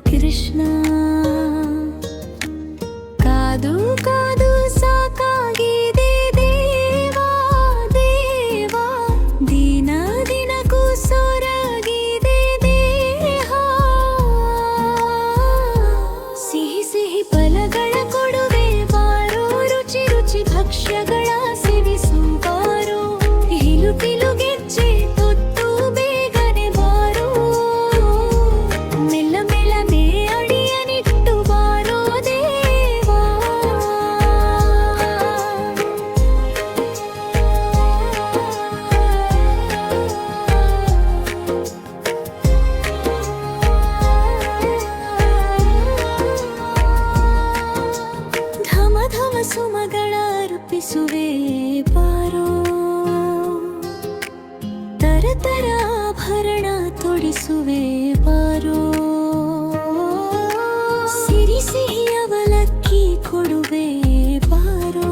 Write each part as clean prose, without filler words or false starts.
ಕೃಷ್ಣ. ಕಾದು ಕಾದು ಸಾಕಾಗಿದೆ ದೇವಾ ದೇವಾ, ದಿನ ದಿನಕ್ಕೂ ಸೊರಗಿದೆ ದೇಹ. ಸಿಹಿ ಸಿಹಿ ಫಲಗಳ ಕೊಡುವೆ ಬಾರೋ, ರುಚಿ ರುಚಿ ಭಕ್ಷ್ಯಗಳ ಸೇವಿಸು ಬಾರೋ. ಹಿಲು ಪಿಲು ಗೆಜ್ಜೆ ತೊತ್ತು ಬೇಗನೆ ಬಾರೋ, ಮೆಲ್ಲ ಮೆಲ್ಲನೆ ಅಡಿಯನಿಟ್ಟು ಬಾರೋ ದೇವಾ. ಧಮ ಧಮ ಸುಮಗಳ ಅರ್ಪಿಸುವೆ ಬಾರೋ, ತರ ತರ ಆಭರಣ ತೊಡಿಸುವೆ ಬಾರೋ. ಸಿರಿ ಸಿಹಿ ಅವಲಕ್ಕಿ ಕೊಡುವೆ ಬಾರೋ,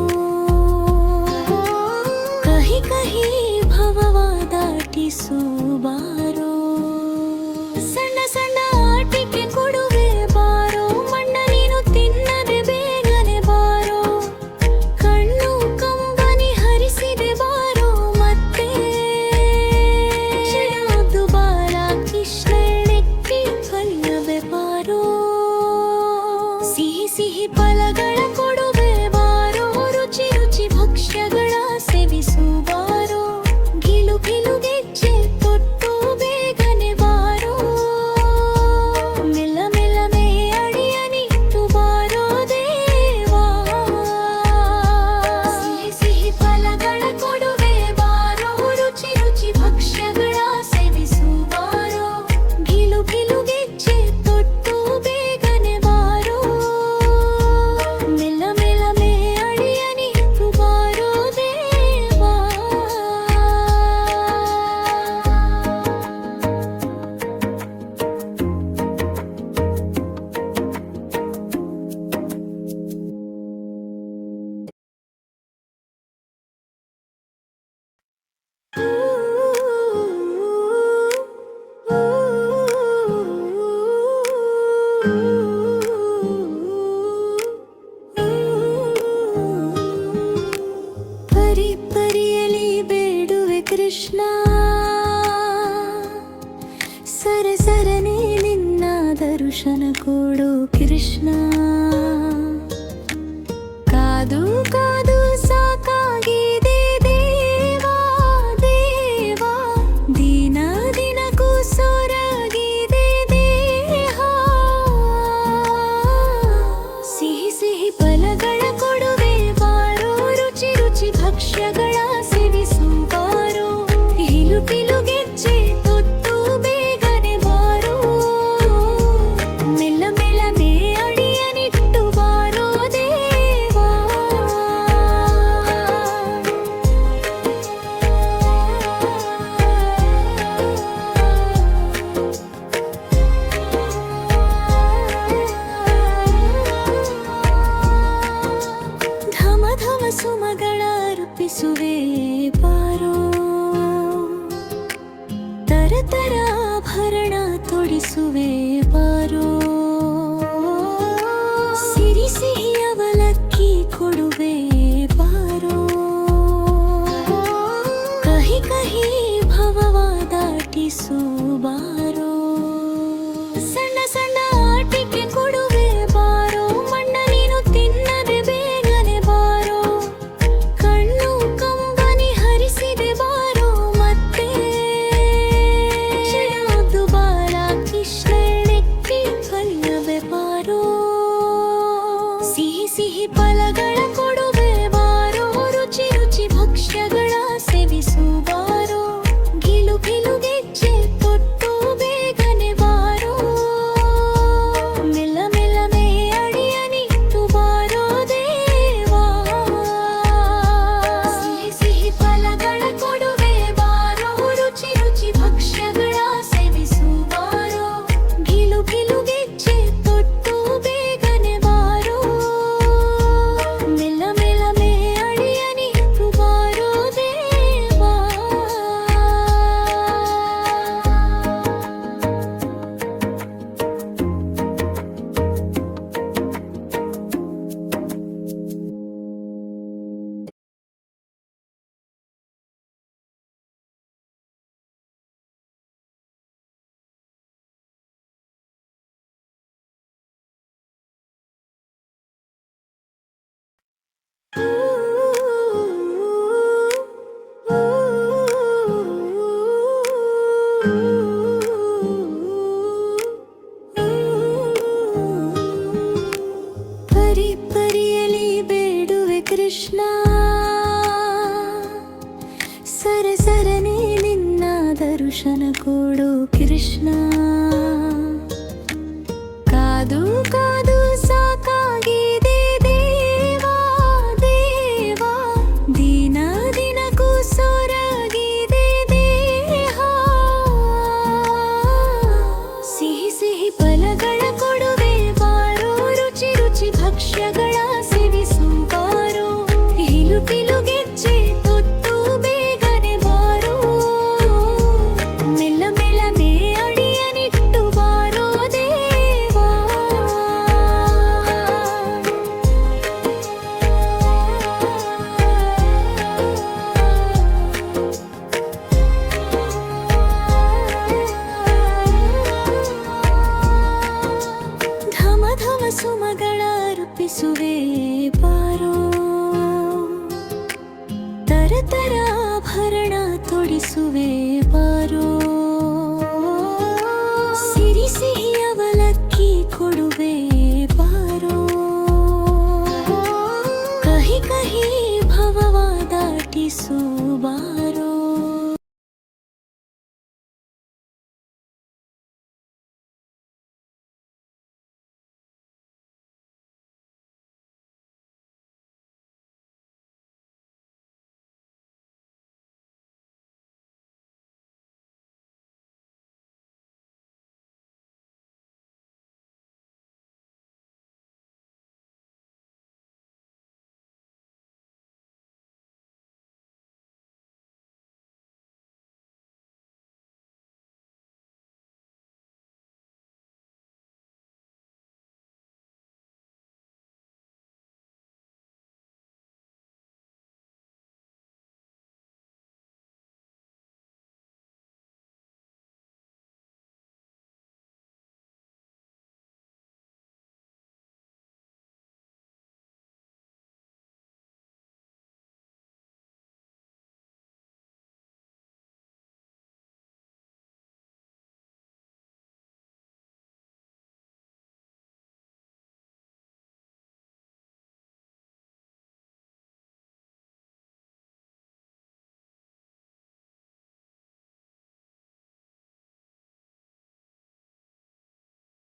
ಕಹಿ ಕಹಿ ಭವವ ದಾಟಿಸು ಬಾರೋ. ಸಣ್ಣ ಸಣ್ಣ ಆಟಿಕೆ ಕೊಡುವೆ ಬಾರೋ, ಮಣ್ಣ ನೀನು ತಿನ್ನದೆ ಬೇಗನೆ ಬಾರೋ. ಕಣ್ಣು ಕಂಬನಿ ಹರಿಸಿದೆ ಬಾರೋ, ಮತ್ತೆ ಚಿರಾದು ಬಾಲ ಕೃಷ್ಣನೆಕ್ಕಿ ಕಲ್ಲವೆ ಬಾರೋ. ಸಿಹಿ ಸಿಹಿ ಫಲಗಳ ಕೊಡುವೆ ಬಾರೋ, ರುಚಿ ರುಚಿ ಭಕ್ಷ್ಯಗಳ ಸೇವಿಸು ಬಾರೋ. ಗಿಲು ಗಿಲು ಗೆಜ್ಜೆ ತೊಟ್ಟು ಬೇಗನೆ ಬಾರೋ, ಮೆಲ್ಲ ಮೆಲ್ಲನೆ ಅಡಿಯನಿಟ್ಟು ಬಾರೋ ದೇವಾ. ಸಿಹಿ ಸಿಹಿ ಫಲಗಳ ಕೊಡುವೆ ಬಾರೋ, ರುಚಿ ರುಚಿ ಭಕ್ಷ್ಯಗಳ ಸೇವಿಸು ಬಾರೋ. ಗಿಲು ಗಿಲು ಗೆಜ್ಜೆ ತೊಟ್ಟು ಬೇಗನೆ ಬಾರೋ, ಮೆಲ್ಲ ಮೆಲ್ಲನೆ ಅಡಿಯನಿಟ್ಟು ಬಾರೋ ದೇವಾ. ಪರಿ ಪರಿಯಲಿ ಬೇಡುವೆ ಕೃಷ್ಣ, ಸರ ಸರನೆ ನಿನ್ನ ದರ್ಶನ ಕೊಡು ಕೃಷ್ಣ. ಕಾದು ಕಾದು ಸಾಕಾಗಿದೆ ದೇವಾ ದೇವಾ, ದಿನ ದಿನಕ್ಕೂ ಸೊರಗಿದೆ ದೇಹ. ಸಿಹಿ ಸಿಹಿ ಫಲಗಳ ಕೊಡುವೆ ಬಾರೋ, ರುಚಿ ರುಚಿ ಭಕ್ಷ್ಯಗಳ ಸೇವಿಸು ಬಾರೋ. ಹಿಲು ಪಿಲು ಗೆಜ್ಜೆ ತೊತ್ತು ಬೇಗನೆ ಬಾರೋ, ಮೆಲ್ಲ ಮೆಲ್ಲನೆ ಅಡಿಯನಿಟ್ಟು ಬಾರೋ ದೇವಾ. ಧಮ ಧಮ ಸುಮಗಳ ಅರ್ಪಿಸುವೆ ಬಾರೋ, ತರ ತರ ಆಭರಣ ತೊಡಿಸುವೆ ಬಾರೋ. ಸಿರಿ ಸಿಹಿ ಅವಲಕ್ಕಿ ಕೊಡುವೆ ಬಾರೋ, ಕಹಿ ಕಹಿ ಭವವ ದಾಟಿಸು ಬಾರೋ. ಸಣ್ಣ ಸಣ್ಣ ಆಟಿಕೆ ಕೊಡುವೆ ಬಾರೋ, ಮಣ್ಣ ನೀನು ತಿನ್ನದೆ ಬೇಗನೆ ಬಾರೋ. ಕಣ್ಣು ಕಂಬನಿ ಹರಿಸಿದೆ ಬಾರೋ, ಮತ್ತೆ ಚಿರಾದು ಬಾಲ ಕೃಷ್ಣನೆಕ್ಕಿ ಕಲ್ಲವೆ ಬಾರೋ. ಸಿಹಿ ಸಿಹಿ ಫಲಗಳ ಕೊಡುವೆ ಬಾರೋ, ರುಚಿ ರುಚಿ ಭಕ್ಷ್ಯಗಳ ಸೇವಿಸು ಬಾರೋ. ಗಿಲು ಗಿಲು ಗೆಜ್ಜೆ ತೊಟ್ಟು ದರ್ಶನ ಕೊಡು ಕೃಷ್ಣ. ಕಾದು ಕಾದು ಸಾಕಾಗಿದೆ ದೇವಾ ದೇವಾ, ದಿನ ದಿನಕ್ಕೂ ಸೊರಗಿದೆ ದೇಹ. ಸಿಹಿ ಸಿಹಿ ಫಲಗಳ ಕೊಡುವೆ ಬಾರೋ, ರುಚಿ ರುಚಿ ಭಕ್ಷ್ಯಗಳ ಸೇವಿಸು ಬಾರೋ. ಪಿಲು ಪಿಲು ಗೆಜ್ಜೆ ತೊತ್ತು ಬೇಗನೆ ಬಾರೋ, ಮೆಲ್ಲ ಮೆಲ್ಲನೆ ಅಡಿಯನಿಟ್ಟು ಬಾರೋ ದೇವಾ. ಧಮ ಧಮ ಸುಮಗಳ ಅರ್ಪಿಸುವೆ ಬಾರೋ, ತರ ತರ ಆಭರಣ ತೊಡಿಸುವೆ ಬಾರೋ.